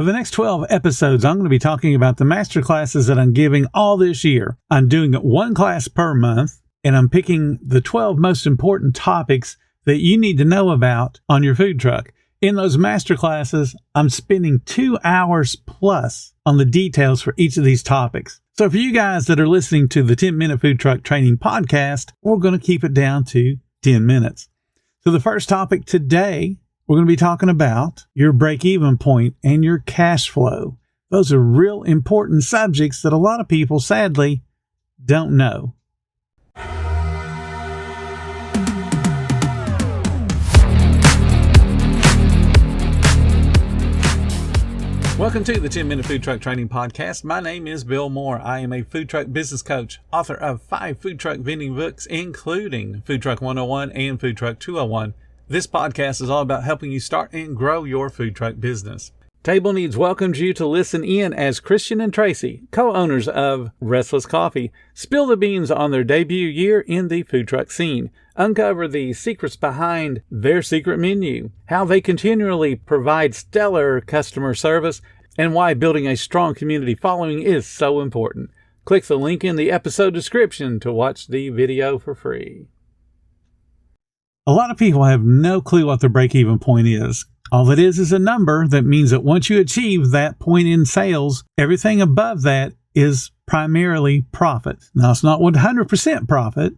For the next 12 episodes, I'm going to be talking about the master classes that I'm giving all this year. I'm doing one class per month, and I'm picking the 12 most important topics that you need to know about on your food truck. In those master classes, I'm spending 2 hours plus on the details for each of these topics. So for you guys that are listening to the 10-Minute Food Truck Training Podcast, we're going to keep it down to 10 minutes. So the first topic today, we're going to be talking about your break-even point and your cash flow. Those are real important subjects that a lot of people, sadly, don't know. Welcome to the 10-Minute Food Truck Training Podcast. My name is Bill Moore. I am a food truck business coach, author of 5 food truck vending books, including Food Truck 101 and Food Truck 201. This podcast is all about helping you start and grow your food truck business. Table Needs welcomes you to listen in as Christian and Tracy, co-owners of Restless Coffee, spill the beans on their debut year in the food truck scene, uncover the secrets behind their secret menu, how they continually provide stellar customer service, and why building a strong community following is so important. Click the link in the episode description to watch the video for free. A lot of people have no clue what the break-even point is. All it is a number that means that once you achieve that point in sales, everything above that is primarily profit. Now, it's not 100% profit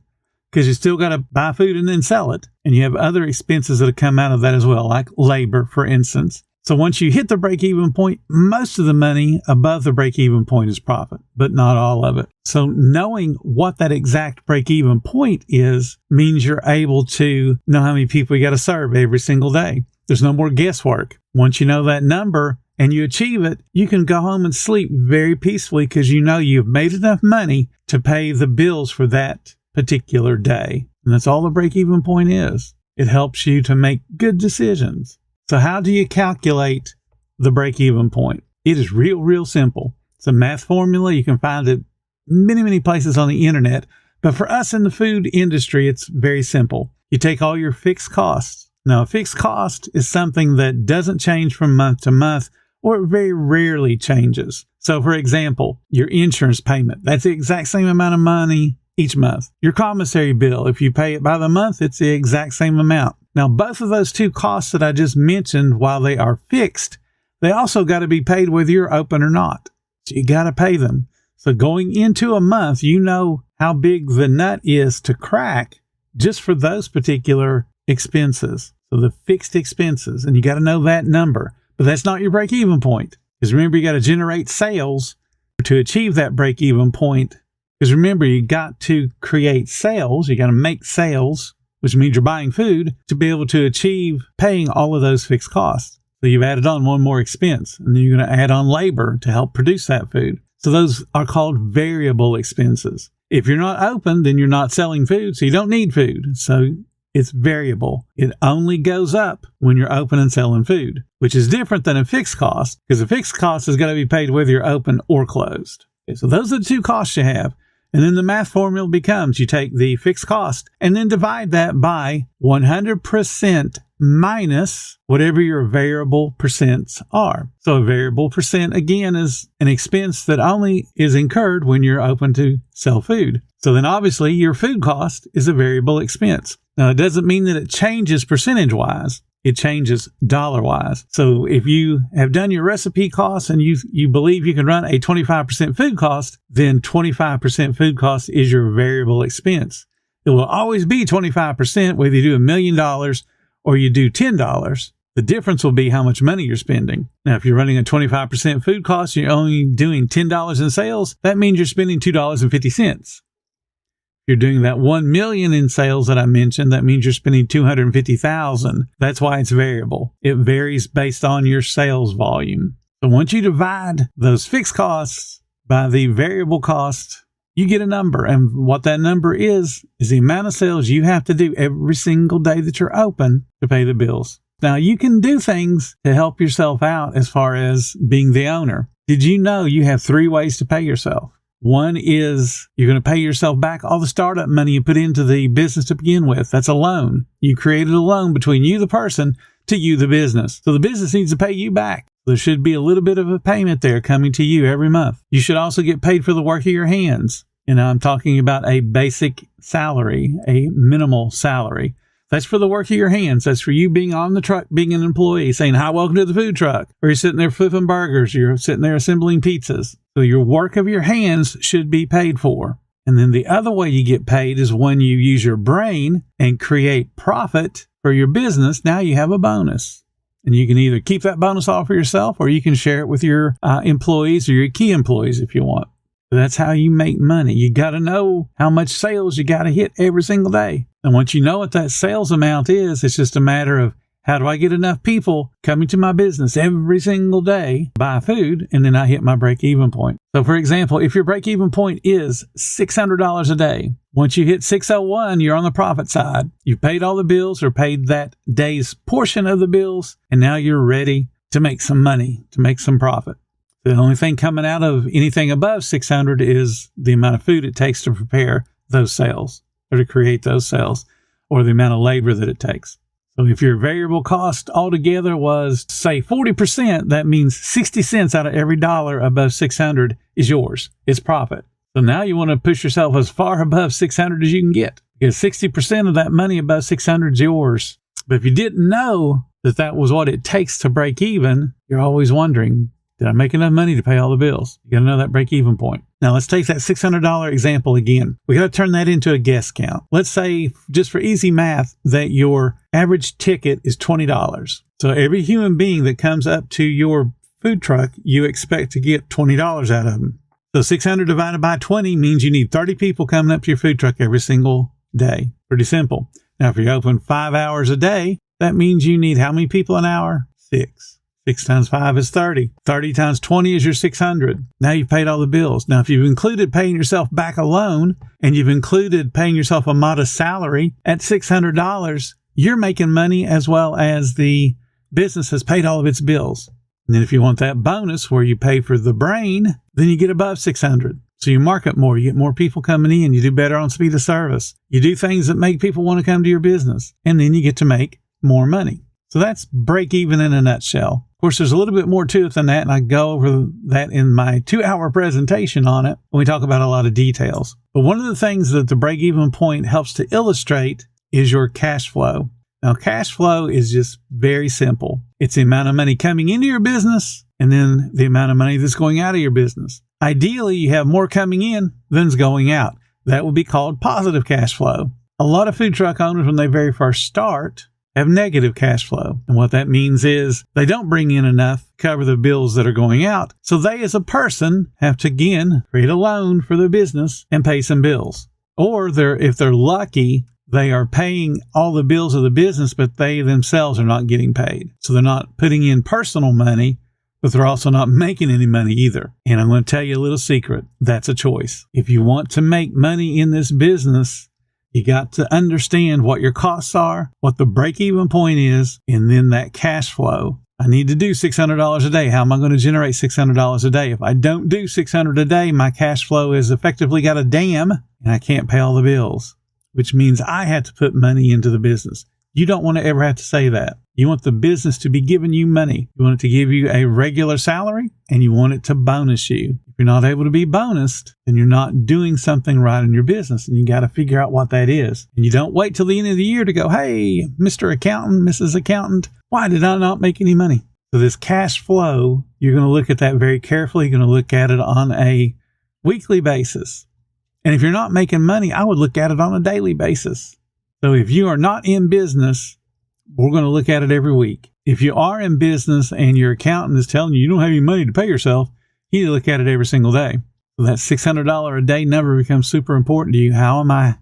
because you still got to buy food and then sell it. And you have other expenses that come out of that as well, like labor, for instance. So once you hit the break-even point, most of the money above the break-even point is profit, but not all of it. So knowing what that exact break-even point is means you're able to know how many people you got to serve every single day. There's no more guesswork. Once you know that number and you achieve it, you can go home and sleep very peacefully because you know you've made enough money to pay the bills for that particular day. And that's all the break-even point is. It helps you to make good decisions. So how do you calculate the break-even point? It is real simple. It's a math formula. You can find it many places on the internet. But for us in the food industry, it's very simple. You take all your fixed costs. Now, a fixed cost is something that doesn't change from month to month, or it very rarely changes. So, for example, your insurance payment, that's the exact same amount of money each month. Your commissary bill, if you pay it by the month, it's the exact same amount. Now, both of those two costs that I just mentioned, while they are fixed, they also got to be paid whether you're open or not. So you got to pay them. So going into a month, you know how big the nut is to crack just for those particular expenses. So the fixed expenses, and you got to know that number. But that's not your break-even point. Because remember, you got to generate sales to achieve that break-even point. Because remember, you got to create sales. You got to make sales, which means you're buying food, to be able to achieve paying all of those fixed costs. So you've added on one more expense, and then you're going to add on labor to help produce that food. So those are called variable expenses. If you're not open, then you're not selling food, so you don't need food. So it's variable. It only goes up when you're open and selling food, which is different than a fixed cost, because a fixed cost is going to be paid whether you're open or closed. Okay, so those are the two costs you have. And then the math formula becomes you take the fixed cost and then divide that by 100% minus whatever your variable percents are. So a variable percent, again, is an expense that only is incurred when you're open to sell food. So then obviously your food cost is a variable expense. Now, it doesn't mean that it changes percentage-wise. It changes dollar-wise. So if you have done your recipe costs and you believe you can run a 25% food cost, then 25% food cost is your variable expense. It will always be 25%, whether you do $1 million or you do $10. The difference will be how much money you're spending. Now, if you're running a 25% food cost and you're only doing $10 in sales, that means you're spending $2.50. If you're doing that 1 million in sales that I mentioned, that means you're spending 250,000. That's why it's variable. It varies based on your sales volume. So once you divide those fixed costs by the variable cost, you get a number. And what that number is the amount of sales you have to do every single day that you're open to pay the bills. Now, you can do things to help yourself out as far as being the owner. Did you know you have 3 ways to pay yourself? One is you're going to pay yourself back all the startup money you put into the business to begin with. That's a loan. You created a loan between you, the person, to you, the business. So the business needs to pay you back. There should be a little bit of a payment there coming to you every month. You should also get paid for the work of your hands. And I'm talking about a basic salary, a minimal salary. That's for the work of your hands. That's for you being on the truck, being an employee, saying, hi, welcome to the food truck. Or you're sitting there flipping burgers. You're sitting there assembling pizzas. So your work of your hands should be paid for. And then the other way you get paid is when you use your brain and create profit for your business. Now you have a bonus. And you can either keep that bonus all for yourself, or you can share it with your employees or your key employees if you want. But that's how you make money. You got to know how much sales you got to hit every single day. And once you know what that sales amount is, it's just a matter of, how do I get enough people coming to my business every single day, buy food, and then I hit my break-even point. So, for example, if your break-even point is $600 a day, once you hit 601, you're on the profit side. You've paid all the bills or paid that day's portion of the bills, and now you're ready to make some money, to make some profit. The only thing coming out of anything above 600 is the amount of food it takes to prepare those sales or to create those sales, or the amount of labor that it takes. So if your variable cost altogether was, say, 40%, that means 60 cents out of every dollar above 600 is yours. It's profit. So now you want to push yourself as far above 600 as you can get, because 60% of that money above 600 is yours. But if you didn't know that that was what it takes to break even, you're always wondering, did I make enough money to pay all the bills? You got to know that break-even point. Now, let's take that $600 example again. We got to turn that into a guest count. Let's say, just for easy math, that your average ticket is $20. So every human being that comes up to your food truck, you expect to get $20 out of them. So 600 divided by 20 means you need 30 people coming up to your food truck every single day. Pretty simple. Now, if you're open 5 hours a day, that means you need how many people an hour? 6. 6 times 5 is 30. 30 times 20 is your 600. Now you've paid all the bills. Now, if you've included paying yourself back a loan and you've included paying yourself a modest salary at $600, you're making money as well as the business has paid all of its bills. And then if you want that bonus where you pay for the brain, then you get above 600. So you market more, you get more people coming in, you do better on speed of service. You do things that make people want to come to your business, and then you get to make more money. So that's break even in a nutshell. Of course, there's a little bit more to it than that, and I go over that in my 2-hour presentation on it when we talk about a lot of details. But one of the things that the break-even point helps to illustrate is your cash flow. Now, cash flow is just very simple. It's the amount of money coming into your business and then the amount of money that's going out of your business. Ideally, you have more coming in than's going out. That would be called positive cash flow. A lot of food truck owners, when they very first start, have negative cash flow. And what that means is they don't bring in enough to cover the bills that are going out. So they, as a person, have to, again, create a loan for their business and pay some bills. Or if they're lucky, they are paying all the bills of the business, but they themselves are not getting paid. So they're not putting in personal money, but they're also not making any money either. And I'm going to tell you a little secret. That's a choice. If you want to make money in this business, you got to understand what your costs are, what the break-even point is, and then that cash flow. I need to do $600 a day. How am I going to generate $600 a day? If I don't do $600 a day, my cash flow has effectively got a dam, and I can't pay all the bills, which means I had to put money into the business. You don't want to ever have to say that. You want the business to be giving you money. You want it to give you a regular salary, and you want it to bonus you. If you're not able to be bonused, then you're not doing something right in your business, and you got to figure out what that is. And you don't wait till the end of the year to go, hey, Mr. Accountant, Mrs. Accountant, why did I not make any money? So this cash flow, you're going to look at that very carefully. You're going to look at it on a weekly basis. And if you're not making money, I would look at it on a daily basis. So if you are not in business, we're going to look at it every week. If you are in business and your accountant is telling you don't have any money to pay yourself, you need to look at it every single day. So that $600 a day number becomes super important to you. How am I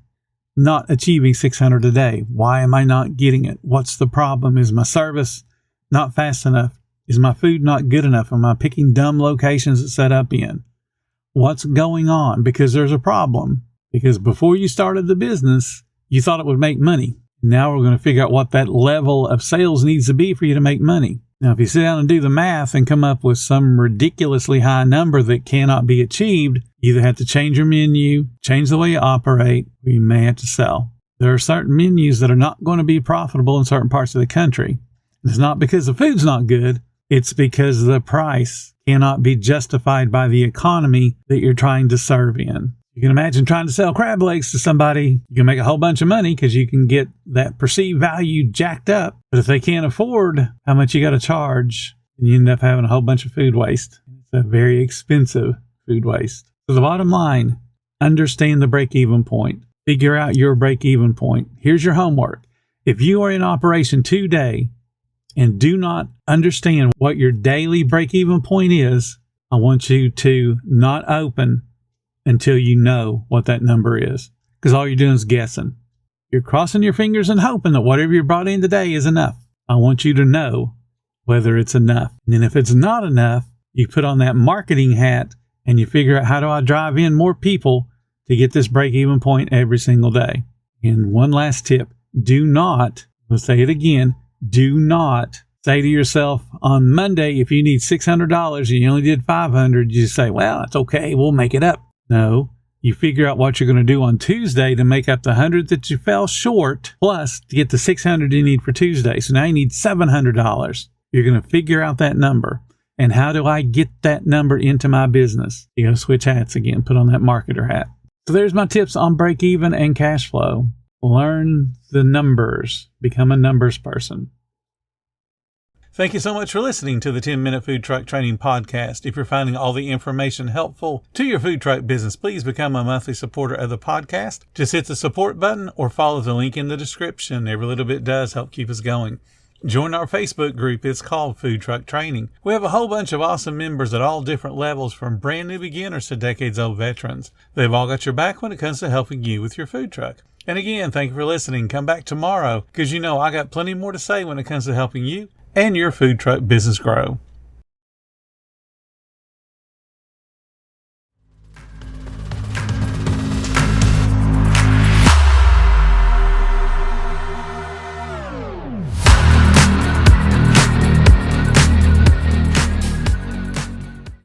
not achieving $600 a day? Why am I not getting it? What's the problem? Is my service not fast enough? Is my food not good enough? Am I picking dumb locations to set up in? What's going on? Because there's a problem. Because before you started the business, you thought it would make money. Now we're going to figure out what that level of sales needs to be for you to make money. Now, if you sit down and do the math and come up with some ridiculously high number that cannot be achieved, you either have to change your menu, change the way you operate, or you may have to sell. There are certain menus that are not going to be profitable in certain parts of the country. It's not because the food's not good. It's because the price cannot be justified by the economy that you're trying to serve in. You can imagine trying to sell crab legs to somebody. You can make a whole bunch of money because you can get that perceived value jacked up. But if they can't afford how much you got to charge, you end up having a whole bunch of food waste. It's a very expensive food waste. So the bottom line, understand the break-even point. Figure out your break-even point. Here's your homework. If you are in operation today and do not understand what your daily break-even point is, I want you to not open until you know what that number is. Because all you're doing is guessing. You're crossing your fingers and hoping that whatever you brought in today is enough. I want you to know whether it's enough. And then if it's not enough, you put on that marketing hat and you figure out, how do I drive in more people to get this break-even point every single day? And one last tip, do not, I'll say it again, do not say to yourself on Monday, if you need $600 and you only did $500, you just say, well, it's okay, we'll make it up. No, you figure out what you're going to do on Tuesday to make up the 100 that you fell short, plus to get the 600 you need for Tuesday. So now you need $700. You're going to figure out that number. And how do I get that number into my business? You got to switch hats again, put on that marketer hat. So there's my tips on break even and cash flow. Learn the numbers, become a numbers person. Thank you so much for listening to the 10-Minute Food Truck Training Podcast. If you're finding all the information helpful to your food truck business, please become a monthly supporter of the podcast. Just hit the support button or follow the link in the description. Every little bit does help keep us going. Join our Facebook group. It's called Food Truck Training. We have a whole bunch of awesome members at all different levels, from brand new beginners to decades-old veterans. They've all got your back when it comes to helping you with your food truck. And again, thank you for listening. Come back tomorrow because you know I got plenty more to say when it comes to helping you and your food truck business grow.